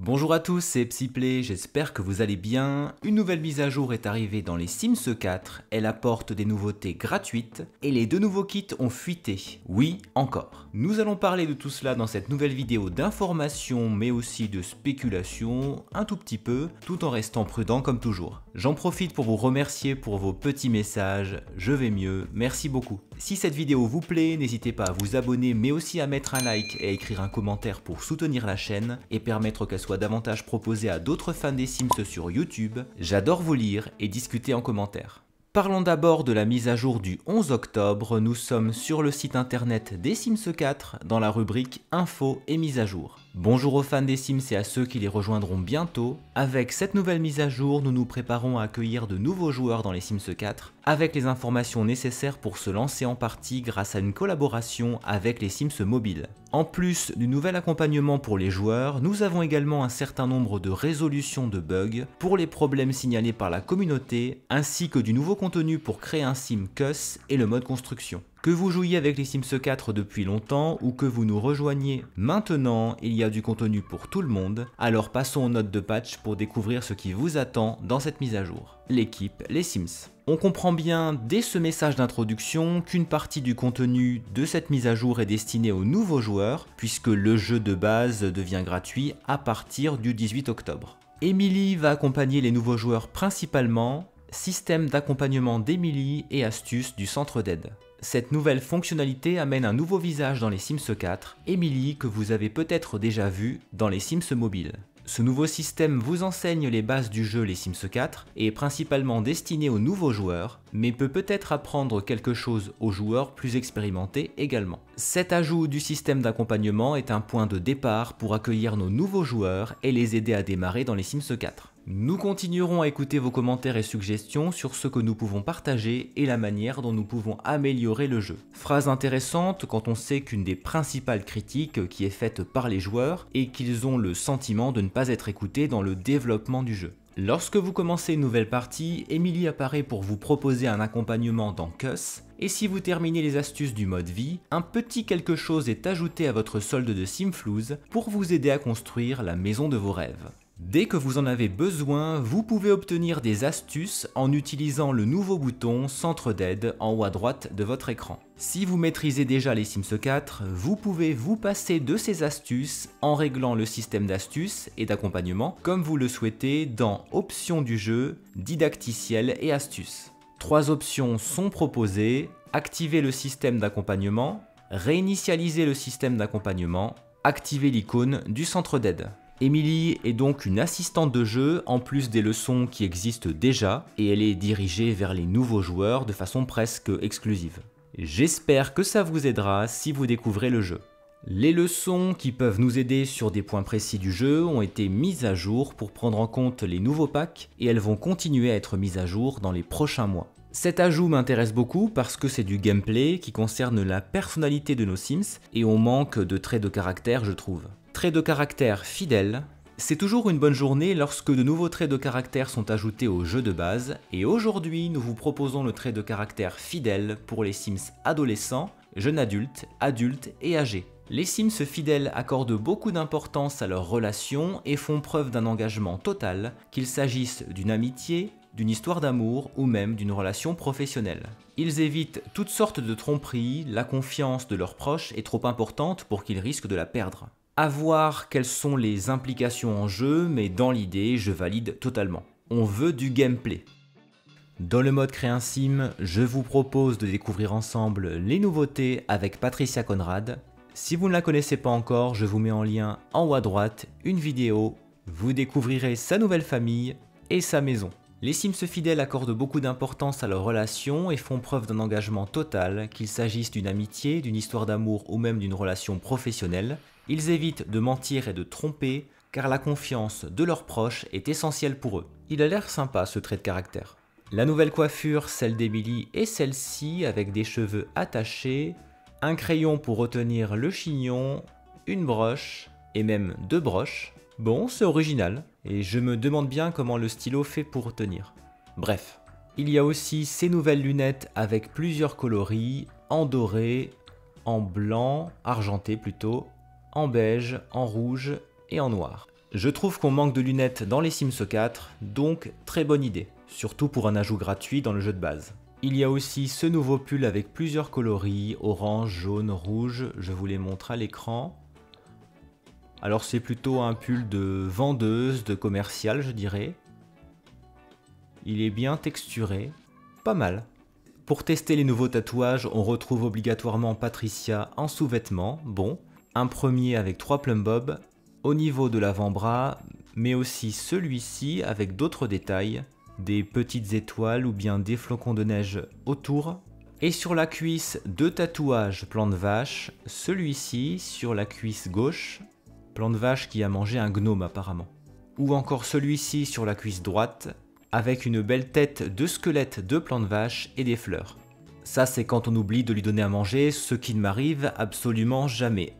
Bonjour à tous, c'est Psyplay, j'espère que vous allez bien. Une nouvelle mise à jour est arrivée dans les Sims 4, elle apporte des nouveautés gratuites et les deux nouveaux kits ont fuité. Oui, encore. Nous allons parler de tout cela dans cette nouvelle vidéo d'information mais aussi de spéculation, un tout petit peu, tout en restant prudent comme toujours. J'en profite pour vous remercier pour vos petits messages, je vais mieux, merci beaucoup. Si cette vidéo vous plaît, n'hésitez pas à vous abonner mais aussi à mettre un like et à écrire un commentaire pour soutenir la chaîne et permettre qu'elle soit davantage proposée à d'autres fans des Sims sur YouTube. J'adore vous lire et discuter en commentaire. Parlons d'abord de la mise à jour du 11 octobre, nous sommes sur le site internet des Sims 4 dans la rubrique Infos et mise à jour. Bonjour aux fans des Sims et à ceux qui les rejoindront bientôt. Avec cette nouvelle mise à jour, nous nous préparons à accueillir de nouveaux joueurs dans les Sims 4 avec les informations nécessaires pour se lancer en partie grâce à une collaboration avec les Sims mobiles. En plus du nouvel accompagnement pour les joueurs, nous avons également un certain nombre de résolutions de bugs pour les problèmes signalés par la communauté, ainsi que du nouveau contenu pour créer un sim CUS et le mode construction. Que vous jouiez avec les Sims 4 depuis longtemps ou que vous nous rejoigniez maintenant, il y a du contenu pour tout le monde, alors passons aux notes de patch pour découvrir ce qui vous attend dans cette mise à jour. L'équipe, les Sims. On comprend bien dès ce message d'introduction qu'une partie du contenu de cette mise à jour est destinée aux nouveaux joueurs, puisque le jeu de base devient gratuit à partir du 18 octobre. Emily va accompagner les nouveaux joueurs principalement, système d'accompagnement d'Emily et astuces du centre d'aide. Cette nouvelle fonctionnalité amène un nouveau visage dans les Sims 4, Emily que vous avez peut-être déjà vu dans les Sims mobiles. Ce nouveau système vous enseigne les bases du jeu les Sims 4 et est principalement destiné aux nouveaux joueurs, mais peut peut-être apprendre quelque chose aux joueurs plus expérimentés également. Cet ajout du système d'accompagnement est un point de départ pour accueillir nos nouveaux joueurs et les aider à démarrer dans les Sims 4. Nous continuerons à écouter vos commentaires et suggestions sur ce que nous pouvons partager et la manière dont nous pouvons améliorer le jeu. Phrase intéressante quand on sait qu'une des principales critiques qui est faite par les joueurs est qu'ils ont le sentiment de ne pas être écoutés dans le développement du jeu. Lorsque vous commencez une nouvelle partie, Emily apparaît pour vous proposer un accompagnement dans CUS, et si vous terminez les astuces du mode vie, un petit quelque chose est ajouté à votre solde de Simflouz pour vous aider à construire la maison de vos rêves. Dès que vous en avez besoin, vous pouvez obtenir des astuces en utilisant le nouveau bouton centre d'aide en haut à droite de votre écran. Si vous maîtrisez déjà les Sims 4, vous pouvez vous passer de ces astuces en réglant le système d'astuces et d'accompagnement comme vous le souhaitez dans Options du jeu, Didacticiel et astuces. Trois options sont proposées: activer le système d'accompagnement, réinitialiser le système d'accompagnement, activer l'icône du centre d'aide. Emily est donc une assistante de jeu en plus des leçons qui existent déjà et elle est dirigée vers les nouveaux joueurs de façon presque exclusive. J'espère que ça vous aidera si vous découvrez le jeu. Les leçons qui peuvent nous aider sur des points précis du jeu ont été mises à jour pour prendre en compte les nouveaux packs et elles vont continuer à être mises à jour dans les prochains mois. Cet ajout m'intéresse beaucoup parce que c'est du gameplay qui concerne la personnalité de nos Sims et on manque de traits de caractère je trouve. Traits de caractère fidèles. C'est toujours une bonne journée lorsque de nouveaux traits de caractère sont ajoutés au jeu de base et aujourd'hui nous vous proposons le trait de caractère fidèle pour les Sims adolescents, jeunes adultes, adultes et âgés. Les Sims fidèles accordent beaucoup d'importance à leurs relations et font preuve d'un engagement total, qu'il s'agisse d'une amitié, d'une histoire d'amour ou même d'une relation professionnelle. Ils évitent toutes sortes de tromperies, la confiance de leurs proches est trop importante pour qu'ils risquent de la perdre. À voir quelles sont les implications en jeu, mais dans l'idée, je valide totalement. On veut du gameplay. Dans le mode Créer un Sim, je vous propose de découvrir ensemble les nouveautés avec Patricia Conrad. Si vous ne la connaissez pas encore, je vous mets en lien en haut à droite une vidéo. Vous découvrirez sa nouvelle famille et sa maison. Les Sims fidèles accordent beaucoup d'importance à leurs relations et font preuve d'un engagement total, qu'il s'agisse d'une amitié, d'une histoire d'amour ou même d'une relation professionnelle. Ils évitent de mentir et de tromper, car la confiance de leurs proches est essentielle pour eux. Il a l'air sympa ce trait de caractère. La nouvelle coiffure, celle d'Emily et celle-ci avec des cheveux attachés, un crayon pour retenir le chignon, une broche et même deux broches. Bon, c'est original et je me demande bien comment le stylo fait pour retenir. Bref. Il y a aussi ces nouvelles lunettes avec plusieurs coloris, en doré, en blanc, argenté plutôt, en beige, en rouge et en noir. Je trouve qu'on manque de lunettes dans les Sims 4, donc très bonne idée, surtout pour un ajout gratuit dans le jeu de base. Il y a aussi ce nouveau pull avec plusieurs coloris, orange, jaune, rouge, je vous les montre à l'écran. Alors c'est plutôt un pull de vendeuse, de commercial je dirais. Il est bien texturé, pas mal. Pour tester les nouveaux tatouages, on retrouve obligatoirement Patricia en sous-vêtements, bon, un premier avec 3 plum bob, au niveau de l'avant-bras, mais aussi celui-ci avec d'autres détails, des petites étoiles ou bien des flocons de neige autour. Et sur la cuisse, 2 tatouages plan de vache, celui-ci sur la cuisse gauche, plan de vache qui a mangé un gnome apparemment. Ou encore celui-ci sur la cuisse droite, avec une belle tête de squelette de plan de vache et des fleurs. Ça c'est quand on oublie de lui donner à manger, ce qui ne m'arrive absolument jamais.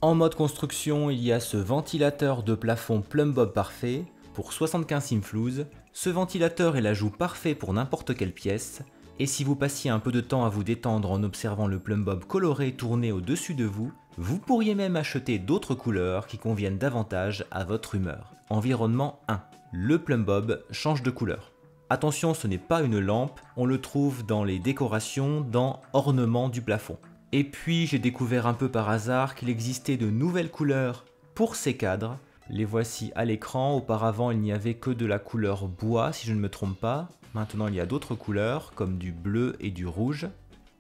En mode construction, il y a ce ventilateur de plafond plum bob parfait pour 75 simflouz. Ce ventilateur est l'ajout parfait pour n'importe quelle pièce. Et si vous passiez un peu de temps à vous détendre en observant le plum bob coloré tourner au-dessus de vous, vous pourriez même acheter d'autres couleurs qui conviennent davantage à votre humeur. Environnement 1. Le plum bob change de couleur. Attention, ce n'est pas une lampe, on le trouve dans les décorations, dans ornements du plafond. Et puis j'ai découvert un peu par hasard qu'il existait de nouvelles couleurs pour ces cadres. Les voici à l'écran, auparavant il n'y avait que de la couleur bois si je ne me trompe pas. Maintenant il y a d'autres couleurs comme du bleu et du rouge.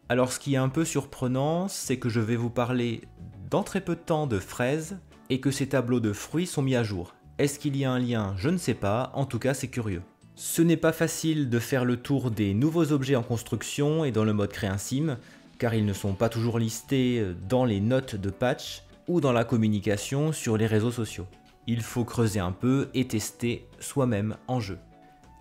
Alors ce qui est un peu surprenant, c'est que je vais vous parler dans très peu de temps de fraises et que ces tableaux de fruits sont mis à jour. Est-ce qu'il y a un lien? Je ne sais pas, en tout cas c'est curieux. Ce n'est pas facile de faire le tour des nouveaux objets en construction et dans le mode créer un sim, car ils ne sont pas toujours listés dans les notes de patch ou dans la communication sur les réseaux sociaux. Il faut creuser un peu et tester soi-même en jeu.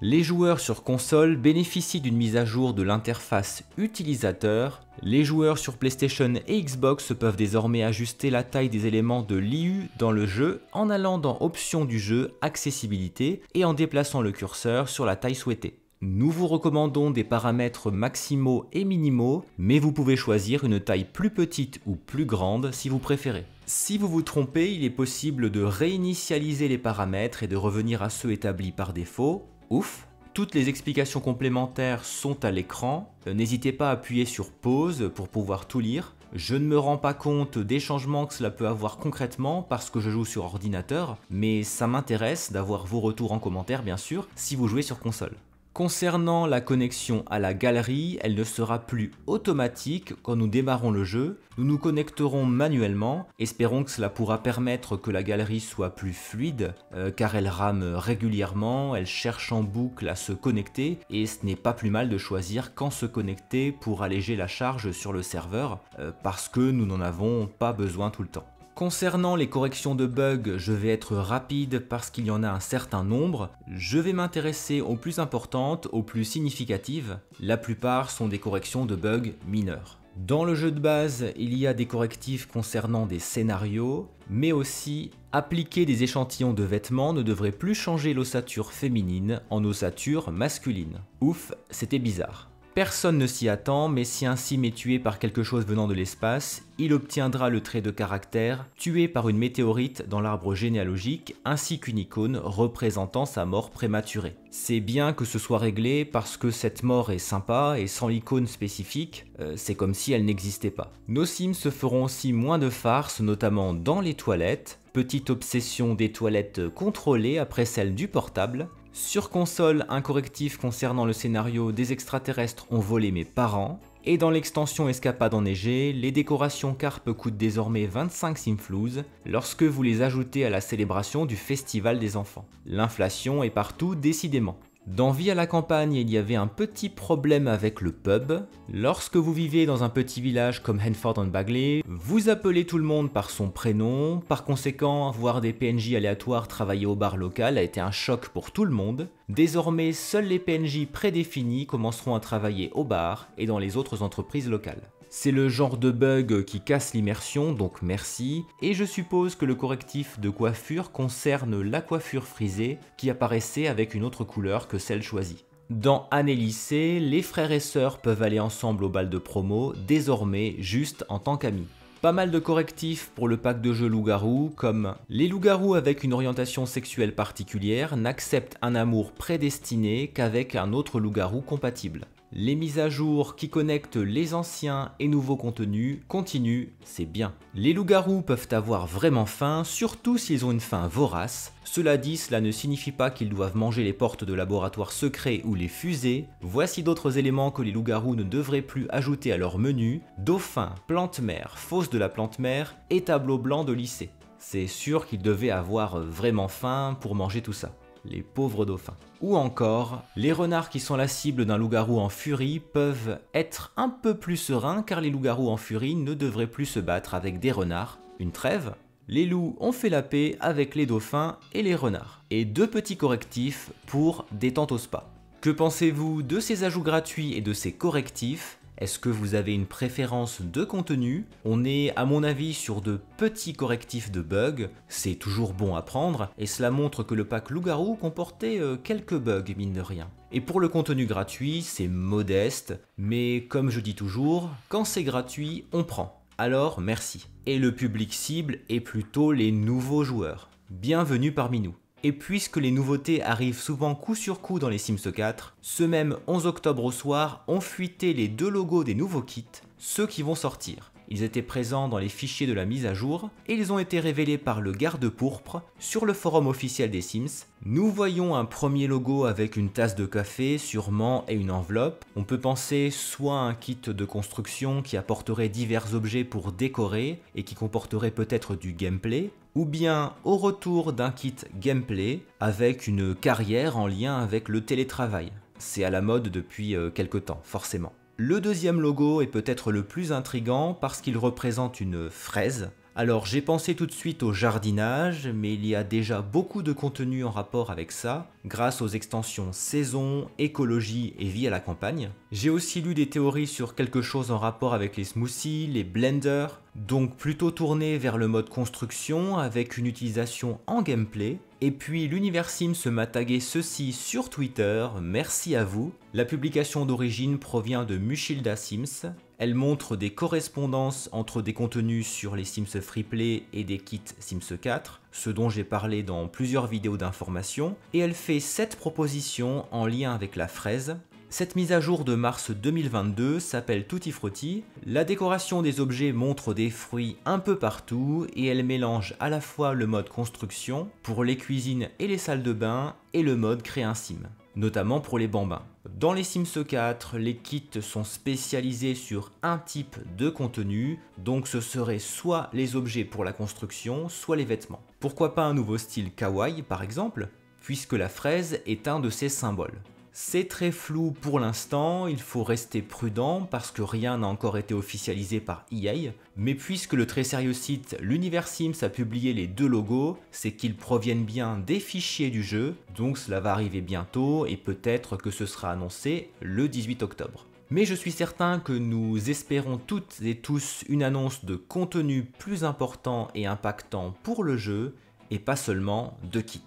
Les joueurs sur console bénéficient d'une mise à jour de l'interface utilisateur. Les joueurs sur PlayStation et Xbox peuvent désormais ajuster la taille des éléments de l'IU dans le jeu en allant dans Options du jeu, Accessibilité et en déplaçant le curseur sur la taille souhaitée. Nous vous recommandons des paramètres maximaux et minimaux, mais vous pouvez choisir une taille plus petite ou plus grande si vous préférez. Si vous vous trompez, il est possible de réinitialiser les paramètres et de revenir à ceux établis par défaut. Ouf! Toutes les explications complémentaires sont à l'écran. N'hésitez pas à appuyer sur pause pour pouvoir tout lire. Je ne me rends pas compte des changements que cela peut avoir concrètement parce que je joue sur ordinateur, mais ça m'intéresse d'avoir vos retours en commentaire bien sûr si vous jouez sur console. Concernant la connexion à la galerie, elle ne sera plus automatique quand nous démarrons le jeu. Nous nous connecterons manuellement. Espérons que cela pourra permettre que la galerie soit plus fluide, car elle rame régulièrement, elle cherche en boucle à se connecter, et ce n'est pas plus mal de choisir quand se connecter pour alléger la charge sur le serveur, parce que nous n'en avons pas besoin tout le temps. Concernant les corrections de bugs, je vais être rapide parce qu'il y en a un certain nombre. Je vais m'intéresser aux plus importantes, aux plus significatives. La plupart sont des corrections de bugs mineurs. Dans le jeu de base, il y a des correctifs concernant des scénarios, mais aussi appliquer des échantillons de vêtements ne devrait plus changer l'ossature féminine en ossature masculine. Ouf, c'était bizarre. Personne ne s'y attend, mais si un sim est tué par quelque chose venant de l'espace, il obtiendra le trait de caractère « tué par une météorite » dans l'arbre généalogique, ainsi qu'une icône représentant sa mort prématurée. C'est bien que ce soit réglé parce que cette mort est sympa et sans l'icône spécifique, c'est comme si elle n'existait pas. Nos sims se feront aussi moins de farces, notamment dans les toilettes. Petite obsession des toilettes contrôlées après celle du portable. Sur console, un correctif concernant le scénario des extraterrestres ont volé mes parents. Et dans l'extension Escapade enneigée, les décorations carpes coûtent désormais 25 simflouz lorsque vous les ajoutez à la célébration du Festival des enfants. L'inflation est partout décidément. Dans Vie à la campagne, il y avait un petit problème avec le pub. Lorsque vous vivez dans un petit village comme Henford-on-Bagley, vous appelez tout le monde par son prénom. Par conséquent, voir des PNJ aléatoires travailler au bar local a été un choc pour tout le monde. Désormais, seuls les PNJ prédéfinis commenceront à travailler au bar et dans les autres entreprises locales. C'est le genre de bug qui casse l'immersion, donc merci, et je suppose que le correctif de coiffure concerne la coiffure frisée qui apparaissait avec une autre couleur que celle choisie. Dans Année lycée, les frères et sœurs peuvent aller ensemble au bal de promo, désormais juste en tant qu'amis. Pas mal de correctifs pour le pack de jeux loup-garou, comme les loups-garous avec une orientation sexuelle particulière n'acceptent un amour prédestiné qu'avec un autre loup-garou compatible. Les mises à jour qui connectent les anciens et nouveaux contenus continuent, c'est bien. Les loups-garous peuvent avoir vraiment faim, surtout s'ils ont une faim vorace. Cela dit, cela ne signifie pas qu'ils doivent manger les portes de laboratoires secrets ou les fusées. Voici d'autres éléments que les loups-garous ne devraient plus ajouter à leur menu: dauphin, plante-mère, fosse de la plante-mère et tableau blanc de lycée. C'est sûr qu'ils devaient avoir vraiment faim pour manger tout ça. Les pauvres dauphins. Ou encore, les renards qui sont la cible d'un loup-garou en furie peuvent être un peu plus sereins car les loups-garous en furie ne devraient plus se battre avec des renards. Une trêve. Les loups ont fait la paix avec les dauphins et les renards. Et 2 petits correctifs pour détente au spa. Que pensez-vous de ces ajouts gratuits et de ces correctifs ? Est-ce que vous avez une préférence de contenu? On est à mon avis sur de petits correctifs de bugs, c'est toujours bon à prendre, et cela montre que le pack loup-garou comportait quelques bugs mine de rien. Et pour le contenu gratuit, c'est modeste, mais comme je dis toujours, quand c'est gratuit, on prend. Alors merci. Et le public cible est plutôt les nouveaux joueurs. Bienvenue parmi nous. Et puisque les nouveautés arrivent souvent coup sur coup dans les Sims 4, ce même 11 octobre au soir ont fuité les 2 logos des nouveaux kits, ceux qui vont sortir. Ils étaient présents dans les fichiers de la mise à jour et ils ont été révélés par le garde pourpre sur le forum officiel des Sims. Nous voyons un premier logo avec une tasse de café sûrement et une enveloppe. On peut penser soit un kit de construction qui apporterait divers objets pour décorer et qui comporterait peut-être du gameplay, ou bien au retour d'un kit gameplay avec une carrière en lien avec le télétravail. C'est à la mode depuis quelque temps, forcément. Le deuxième logo est peut-être le plus intriguant parce qu'il représente une fraise. Alors j'ai pensé tout de suite au jardinage, mais il y a déjà beaucoup de contenu en rapport avec ça, grâce aux extensions saison, écologie et vie à la campagne. J'ai aussi lu des théories sur quelque chose en rapport avec les smoothies, les blenders, donc plutôt tourné vers le mode construction avec une utilisation en gameplay. Et puis l'univers Sims m'a tagué ceci sur Twitter, merci à vous. La publication d'origine provient de Mushilda Sims. Elle montre des correspondances entre des contenus sur les Sims Freeplay et des kits Sims 4, ce dont j'ai parlé dans plusieurs vidéos d'information, et elle fait 7 propositions en lien avec la fraise. Cette mise à jour de mars 2022 s'appelle Tutti Frutti. La décoration des objets montre des fruits un peu partout et elle mélange à la fois le mode construction pour les cuisines et les salles de bain et le mode créer un sim, notamment pour les bambins. Dans les Sims 4, les kits sont spécialisés sur un type de contenu, donc ce serait soit les objets pour la construction, soit les vêtements. Pourquoi pas un nouveau style kawaii par exemple, puisque la fraise est un de ses symboles. C'est très flou pour l'instant, il faut rester prudent parce que rien n'a encore été officialisé par EA, mais puisque le très sérieux site l'Univers Sims a publié les 2 logos, c'est qu'ils proviennent bien des fichiers du jeu, donc cela va arriver bientôt et peut-être que ce sera annoncé le 18 octobre. Mais je suis certain que nous espérons toutes et tous une annonce de contenu plus important et impactant pour le jeu, et pas seulement de kits.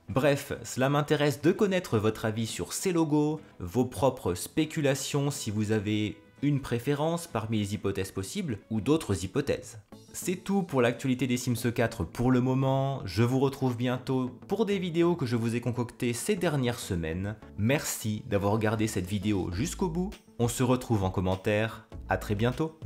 Bref, cela m'intéresse de connaître votre avis sur ces logos, vos propres spéculations si vous avez une préférence parmi les hypothèses possibles ou d'autres hypothèses. C'est tout pour l'actualité des Sims 4 pour le moment, je vous retrouve bientôt pour des vidéos que je vous ai concoctées ces dernières semaines. Merci d'avoir regardé cette vidéo jusqu'au bout, on se retrouve en commentaire, à très bientôt.